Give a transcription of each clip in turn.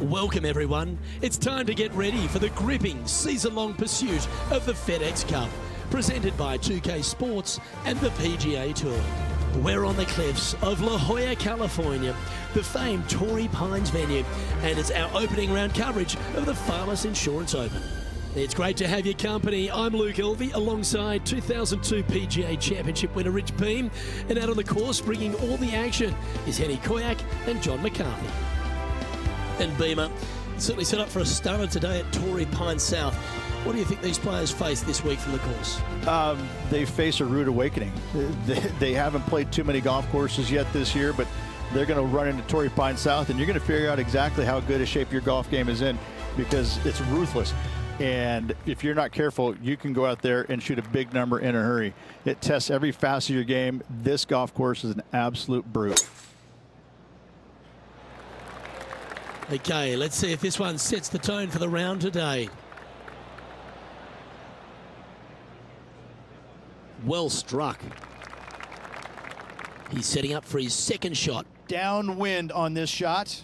Welcome everyone. It's time to get ready for the gripping season-long pursuit of the FedEx Cup, presented by 2K Sports and the PGA Tour. We're on the cliffs of La Jolla, California, the famed Torrey Pines venue, and it's our opening round coverage of the Farmers Insurance Open. It's great to have your company. I'm Luke Elvey alongside 2002 PGA Championship winner Rich Beam, and out on the course bringing all the action is Henny Koyak and John McCarthy. And Beamer certainly set up for a stunner today at Torrey Pines South. What do you think these players face this week from the course? They face a rude awakening. They haven't played too many golf courses yet this year, but they're going to run into Torrey Pines South, and you're going to figure out exactly how good a shape your golf game is in, because it's ruthless. And if you're not careful, you can go out there and shoot a big number in a hurry. It tests every facet of your game. This golf course is an absolute brute. Okay, let's see if this one sets the tone for the round today. Well struck. He's setting up for his second shot. Downwind on this shot.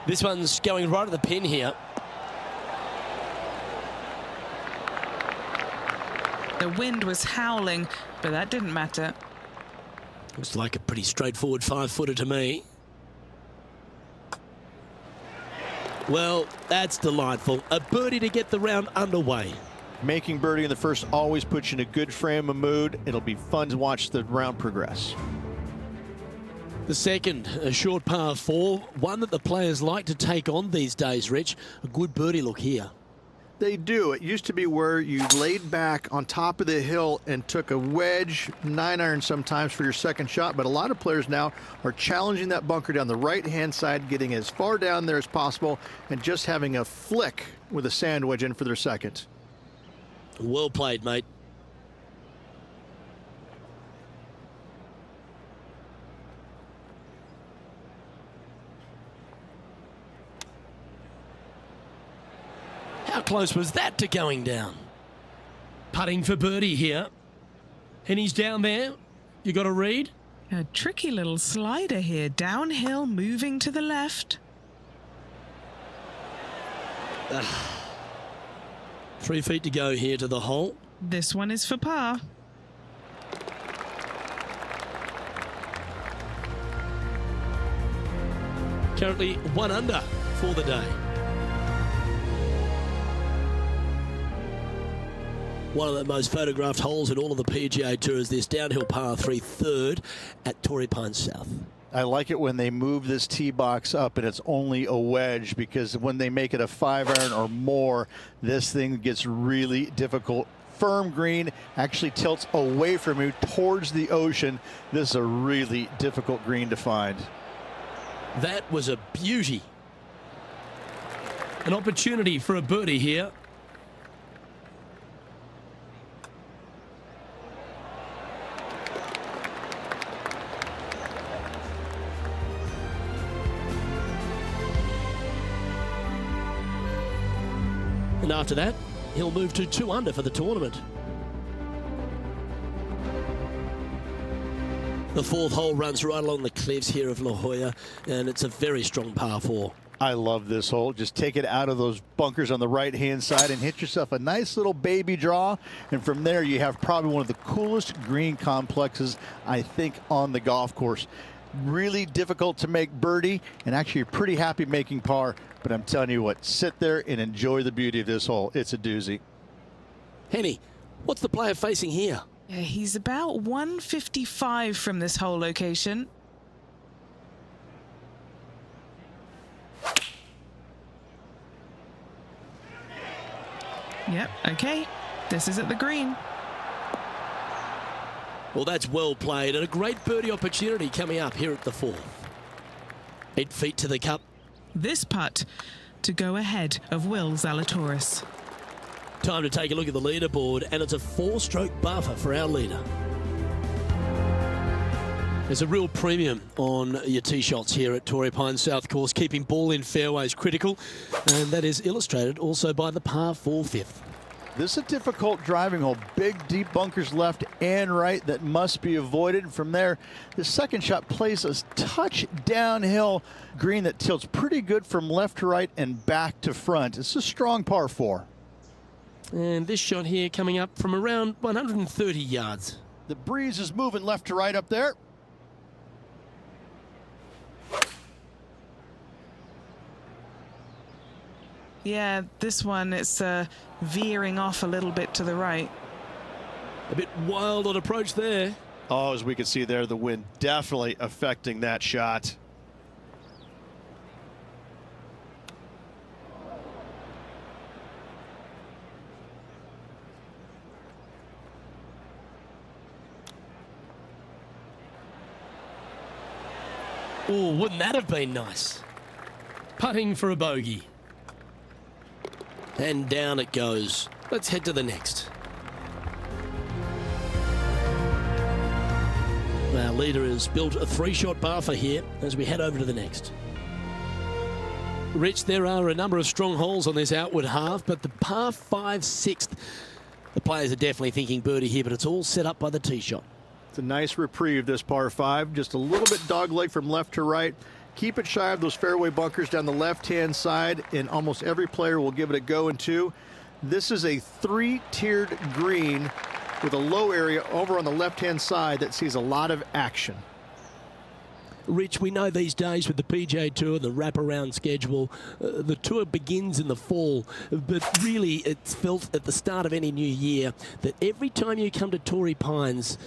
This one's going right at the pin here. The wind was howling, but that didn't matter. Looks like a pretty straightforward 5-footer to me. Well, that's delightful. A birdie to get the round underway. Making birdie in the first always puts you in a good frame of mood. It'll be fun to watch the round progress. The second, a short par 4, one that the players like to take on these days, Rich. A good birdie look here. They do. It used to be where you laid back on top of the hill and took a wedge, 9-iron sometimes for your second shot, but a lot of players now are challenging that bunker down the right-hand side, getting as far down there as possible, and just having a flick with a sand wedge in for their second. Well played, mate. How close was that to going down? Putting for birdie here. And he's down there. You got a read? A tricky little slider here, downhill, moving to the left. 3 feet to go here to the hole. This one is for par. Currently 1 under for the day. One of the most photographed holes in all of the PGA Tour is this downhill par 3 third at Torrey Pines South. I like it when they move this tee box up and it's only a wedge, because when they make it a 5-iron or more, this thing gets really difficult. Firm green, actually tilts away from you towards the ocean. This is a really difficult green to find. That was a beauty. An opportunity for a birdie here. And after that, he'll move to 2 under for the tournament. The 4th hole runs right along the cliffs here of La Jolla, and it's a very strong par 4. I love this hole. Just take it out of those bunkers on the right-hand side and hit yourself a nice little baby draw. And from there, you have probably one of the coolest green complexes, I think, on the golf course. Really difficult to make birdie, and actually you're pretty happy making par. But I'm telling you what, sit there and enjoy the beauty of this hole. It's a doozy. Henny, what's the player facing here? Yeah, he's about 155 from this hole location. Yep, okay. This is at the green. Well, that's well played, and a great birdie opportunity coming up here at the 4th. 8 feet to the cup. This putt to go ahead of Will Zalatoris. Time to take a look at the leaderboard, and it's a 4-stroke buffer for our leader. There's a real premium on your tee shots here at Torrey Pines South Course. Keeping ball in fairways critical, and that is illustrated also by the par 4 fifth. This is a difficult driving hole. Big, deep bunkers left and right that must be avoided. From there, the second shot plays a touch downhill green that tilts pretty good from left to right and back to front. It's a strong par 4. And this shot here coming up from around 130 yards. The breeze is moving left to right up there. Yeah, this one, it's veering off a little bit to the right. A bit wild on approach there. Oh, as we can see there, the wind definitely affecting that shot. Oh, wouldn't that have been nice? Putting for a bogey. And down it goes. Let's head to the next. Our leader has built a 3-shot par for here as we head over to the next. Rich, there are a number of strong holes on this outward half, but the par 5 6th, the players are definitely thinking birdie here, but it's all set up by the tee shot. It's a nice reprieve, this par 5. Just a little bit dogleg from left to right. Keep it shy of those fairway bunkers down the left-hand side, and almost every player will give it a go in 2. This is a 3-tiered green with a low area over on the left-hand side that sees a lot of action. Rich, we know these days with the PGA Tour, the wraparound schedule, the tour begins in the fall, but really it's felt at the start of any new year that every time you come to Torrey Pines,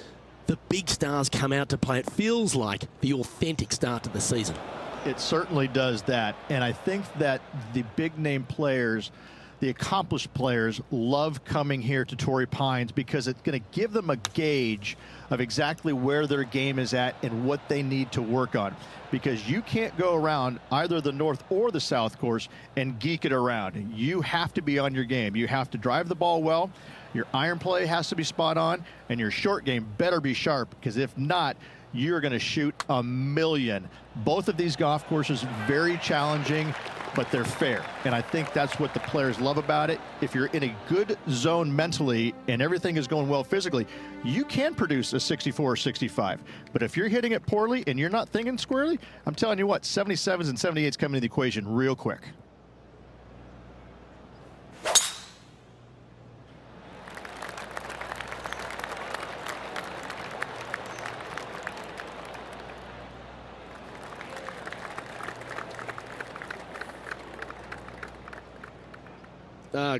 the big stars come out to play. It feels like the authentic start to the season. It certainly does that, and I think that the big-name players, the accomplished players, love coming here to Torrey Pines because it's going to give them a gauge of exactly where their game is at and what they need to work on. Because you can't go around either the north or the south course and geek it around. You have to be on your game. You have to drive the ball well. Your iron play has to be spot on, and your short game better be sharp, because if not, you're going to shoot a million. Both of these golf courses very challenging, but they're fair, and I think that's what the players love about it. If you're in a good zone mentally and everything is going well physically, you can produce a 64 or 65. But if you're hitting it poorly and you're not thinking squarely, I'm telling you what, 77s and 78s come into the equation real quick.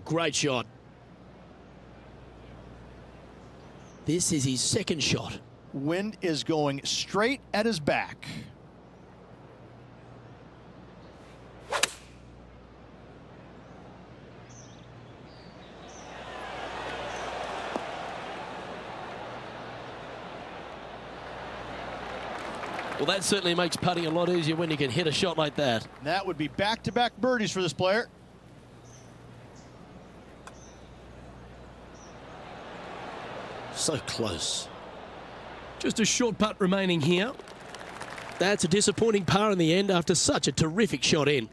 Great shot. This is his second shot. Wind is going straight at his back. Well, that certainly makes putting a lot easier when you can hit a shot like that. That would be back-to-back birdies for this player. So close. Just a short putt remaining here. That's a disappointing par in the end after such a terrific shot in.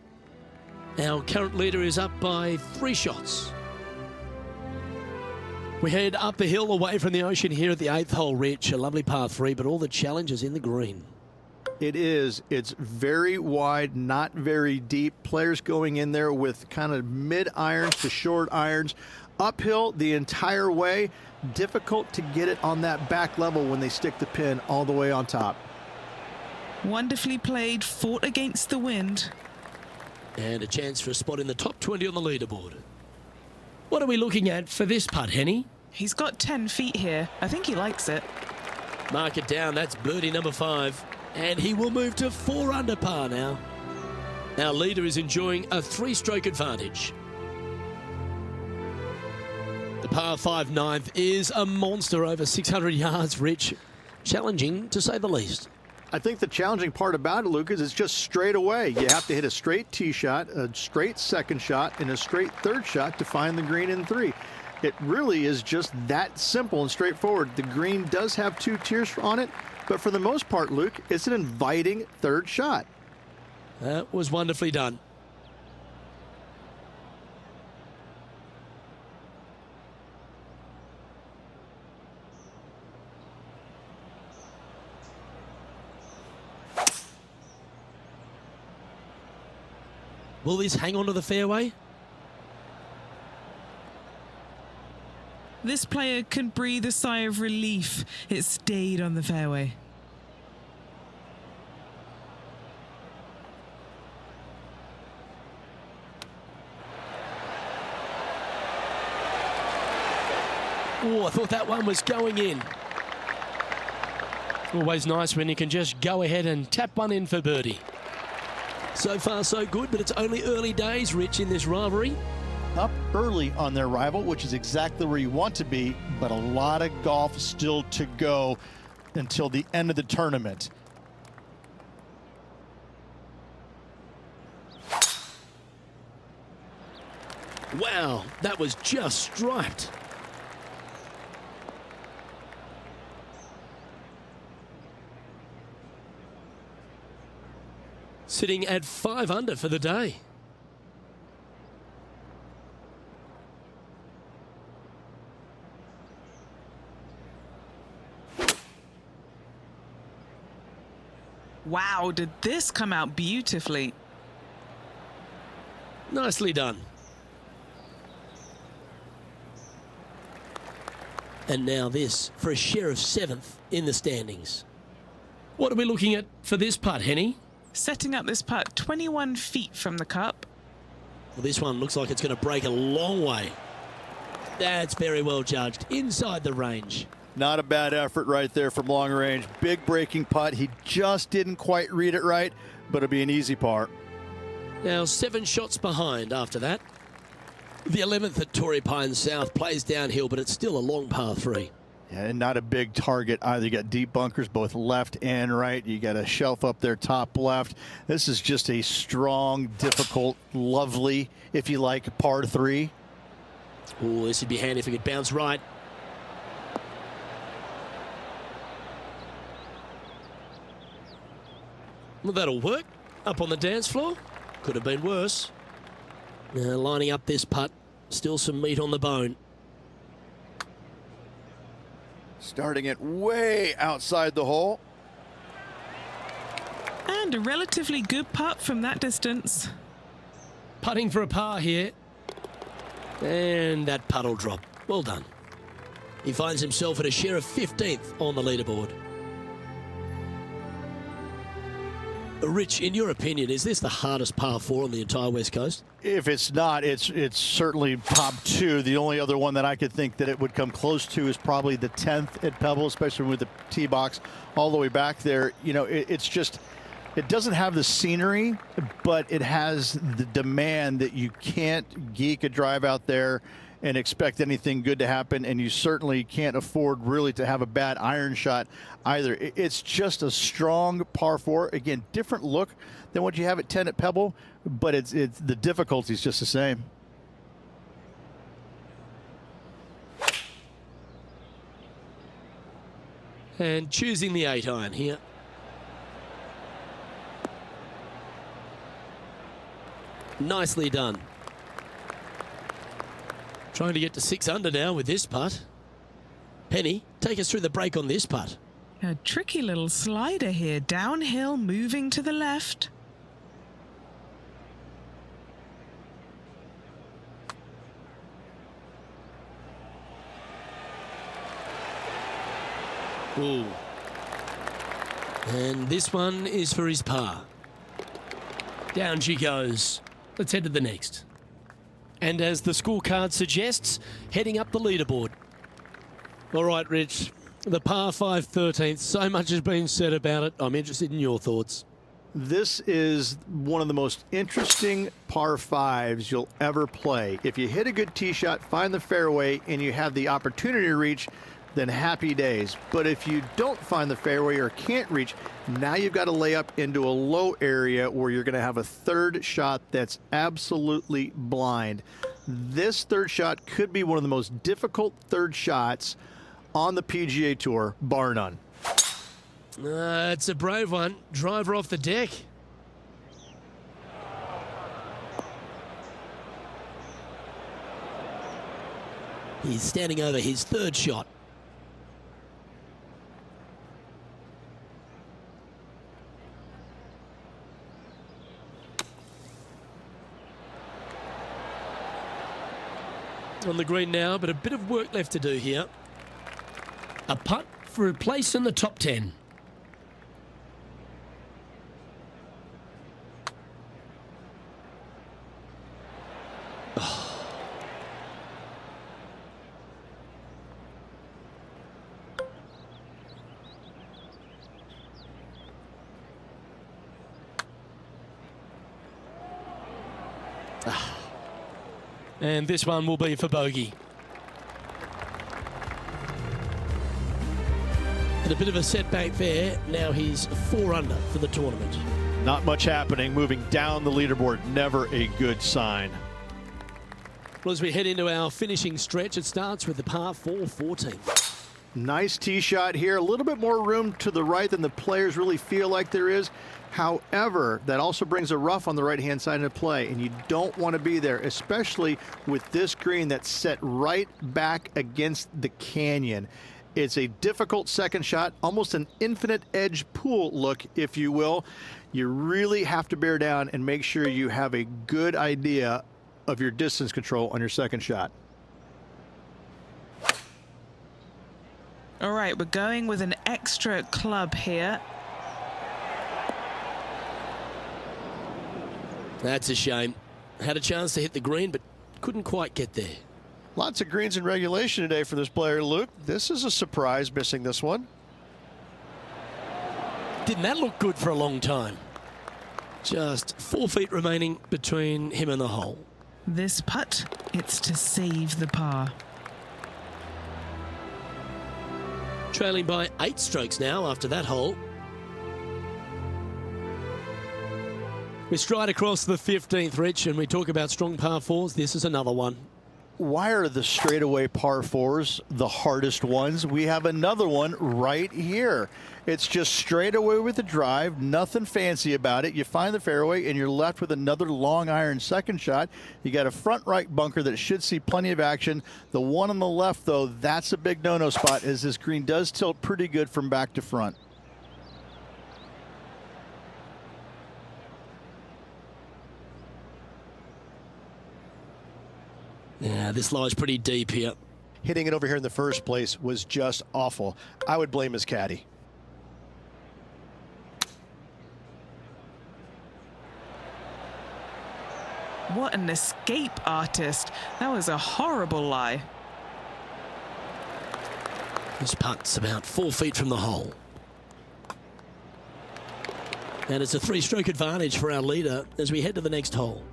Our current leader is up by 3 shots. We head up the hill away from the ocean here at the 8th hole, Rich. A lovely par 3, but all the challenges in the green. It is. It's very wide, not very deep. Players going in there with kind of mid-irons to short irons. Uphill the entire way. Difficult to get it on that back level when they stick the pin all the way on top. Wonderfully played, fought against the wind. And a chance for a spot in the top 20 on the leaderboard. What are we looking at for this putt, Henny? He's got 10 feet here. I think he likes it. Mark it down. That's birdie number 5. And he will move to 4 under par now. Our leader is enjoying a 3-stroke advantage. The par 5 9th is a monster over 600 yards, Rich. Challenging, to say the least. I think the challenging part about it, Luke, is it's just straight away. You have to hit a straight tee shot, a straight second shot, and a straight third shot to find the green in 3. It really is just that simple and straightforward. The green does have 2 tiers on it, but for the most part, Luke, it's an inviting third shot. That was wonderfully done. Will this hang on to the fairway? This player can breathe a sigh of relief. It stayed on the fairway. Oh, I thought that one was going in. Always nice when you can just go ahead and tap one in for birdie. So far, so good, but it's only early days, Rich, in this rivalry. Up early on their rival, which is exactly where you want to be, but a lot of golf still to go until the end of the tournament. Wow, that was just striped. Sitting at 5 under for the day. Wow, did this come out beautifully? Nicely done. And now this for a share of 7th in the standings. What are we looking at for this putt, Henny? Setting up this putt 21 feet from the cup. Well, this one looks like it's going to break a long way. That's very well judged. Inside the range. Not a bad effort right there from long range. Big breaking putt. He just didn't quite read it right, but it'll be an easy par. Now 7 shots behind after that. The 11th at Torrey Pines South plays downhill, but it's still a long par 3. Yeah, and not a big target either. You got deep bunkers both left and right. You got a shelf up there top left. This is just a strong, difficult, lovely, if you like, par 3. Oh, this would be handy if it could bounce right. Well, that'll work. Up on the dance floor. Could have been worse. Now lining up this putt. Still some meat on the bone. Starting it way outside the hole. And a relatively good putt from that distance. Putting for a par here. And that putt will drop. Well done. He finds himself at a share of 15th on the leaderboard. Rich, in your opinion, is this the hardest par 4 on the entire West Coast? If it's not, it's certainly top 2. The only other one that I could think that it would come close to is probably the 10th at Pebble, especially with the tee box all the way back there. You know, it's just, it doesn't have the scenery, but it has the demand that you can't geek a drive out there and expect anything good to happen, and you certainly can't afford really to have a bad iron shot either. It's just a strong par 4. Again, different look than what you have at 10 at Pebble, but it's the difficulty is just the same. And choosing the 8 iron here. Nicely done. Trying to get to 6 under now with this putt. Penny, take us through the break on this putt. A tricky little slider here, downhill, moving to the left. Ooh. And this one is for his par. Down she goes. Let's head to the next. And as the scorecard suggests, heading up the leaderboard. All right, Rich, the par 5 13th, so much has been said about it. I'm interested in your thoughts. This is one of the most interesting par 5s you'll ever play. If you hit a good tee shot, find the fairway, and you have the opportunity to reach, then happy days. But if you don't find the fairway or can't reach, now you've got to lay up into a low area where you're going to have a third shot that's absolutely blind. This third shot could be one of the most difficult third shots on the PGA Tour, bar none. It's a brave one. Driver off the deck. He's standing over his third shot. on the green now, but a bit of work left to do here. A putt for a place in the top 10. And this one will be for bogey. And a bit of a setback there. Now he's 4 under for the tournament. Not much happening, moving down the leaderboard. Never a good sign. Well, as we head into our finishing stretch, it starts with the par 4 14. Nice tee shot here. A little bit more room to the right than the players really feel like there is. However, that also brings a rough on the right-hand side into play, and you don't want to be there, especially with this green that's set right back against the canyon. It's a difficult second shot, almost an infinite edge pool look, if you will. You really have to bear down and make sure you have a good idea of your distance control on your second shot. All right, we're going with an extra club here. That's a shame. Had a chance to hit the green, but couldn't quite get there. Lots of greens in regulation today for this player, Luke. This is a surprise, missing this one. Didn't that look good for a long time? Just 4 feet remaining between him and the hole. This putt, it's to save the par. Trailing by 8 strokes now after that hole. We stride across the 15th, Rich, and we talk about strong par 4s. This is another one. Why are the straightaway par 4s the hardest ones? We have another one right here. It's just straight away with the drive, nothing fancy about it. You find the fairway and you're left with another long iron second shot. You got a front right bunker that should see plenty of action. The one on the left, though, that's a big no-no spot, as this green does tilt pretty good from back to front. Yeah, this lies pretty deep here. Hitting it over here in the first place was just awful. I would blame his caddy. What an escape artist. That was a horrible lie. This putt's about 4 feet from the hole. And it's a 3-stroke advantage for our leader as we head to the next hole.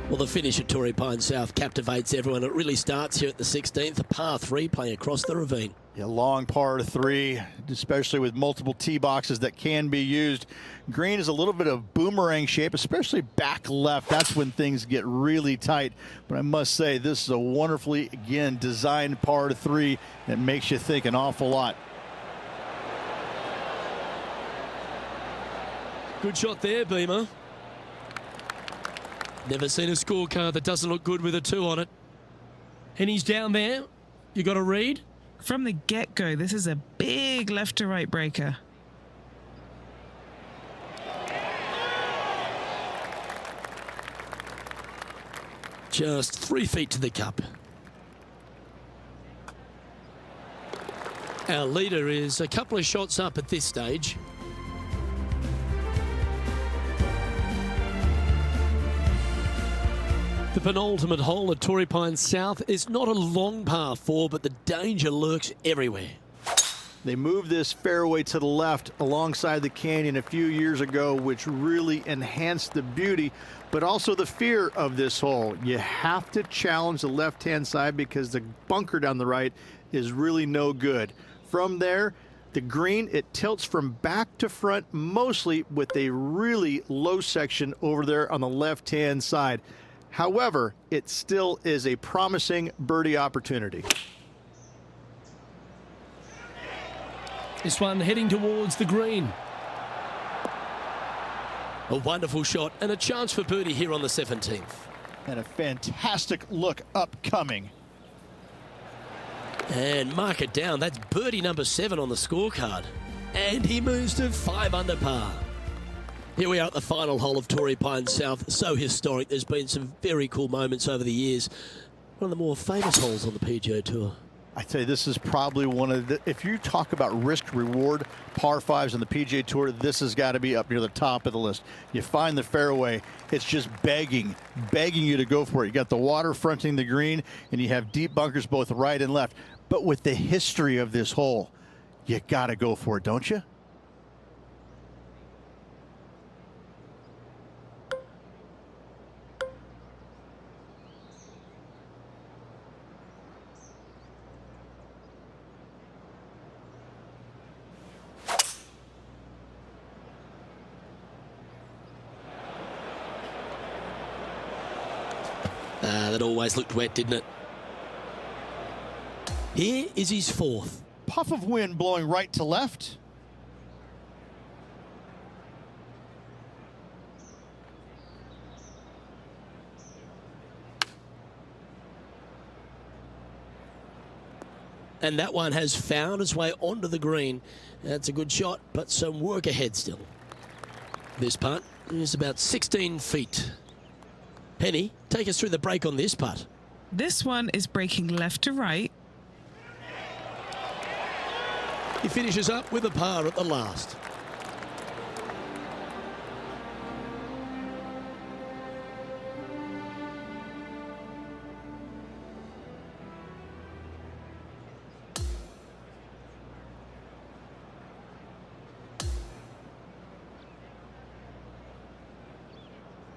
Well, the finish at Torrey Pines South captivates everyone. It really starts here at the 16th, a par 3 playing across the ravine. Yeah, long par 3, especially with multiple tee boxes that can be used. Green is a little bit of boomerang shape, especially back left. That's when things get really tight. But I must say, this is a wonderfully, again, designed par 3 that makes you think an awful lot. Good shot there, Beamer. Never seen a scorecard that doesn't look good with a 2 on it. And he's down there. You got to read. From the get-go, this is a big left to right breaker. Just 3 feet to the cup. Our leader is a couple of shots up at this stage. The penultimate hole at Torrey Pines South is not a long par 4, but the danger lurks everywhere. They moved this fairway to the left alongside the canyon a few years ago, which really enhanced the beauty, but also the fear of this hole. You have to challenge the left-hand side because the bunker down the right is really no good. From there, the green, it tilts from back to front, mostly with a really low section over there on the left-hand side. However, it still is a promising birdie opportunity. This one heading towards the green. A wonderful shot and a chance for birdie here on the 17th. And a fantastic look upcoming. And mark it down. That's birdie number 7 on the scorecard. And he moves to 5 under par. Here we are at the final hole of Torrey Pines South. So historic. There's been some very cool moments over the years. One of the more famous holes on the PGA Tour. I tell you, this is probably one of the, if you talk about risk reward par fives on the PGA Tour, this has got to be up near the top of the list. You find the fairway, it's just begging you to go for it. You got the water fronting the green, and you have deep bunkers both right and left. But with the history of this hole, you got to go for it, don't you? That always looked wet, didn't it? Here is his fourth. Puff of wind blowing right to left. And that one has found its way onto the green. That's a good shot, but some work ahead still. This putt is about 16 feet. Penny, take us through the break on this putt. This one is breaking left to right. He finishes up with a par at the last.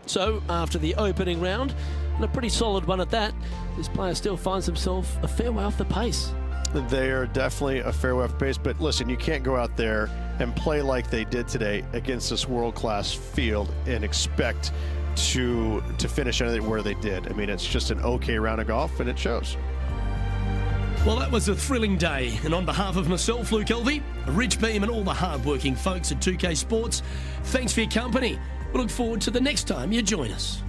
So, after the opening round, and a pretty solid one at that, this player still finds himself a fair way off the pace. They are definitely a fair way off pace, but listen, you can't go out there and play like they did today against this world-class field and expect to finish anything where they did. I mean, it's just an okay round of golf, and it shows. Well, that was a thrilling day, and on behalf of myself, Luke Elvey, Rich Beam, and all the hard-working folks at 2K Sports, thanks for your company. We look forward to the next time you join us.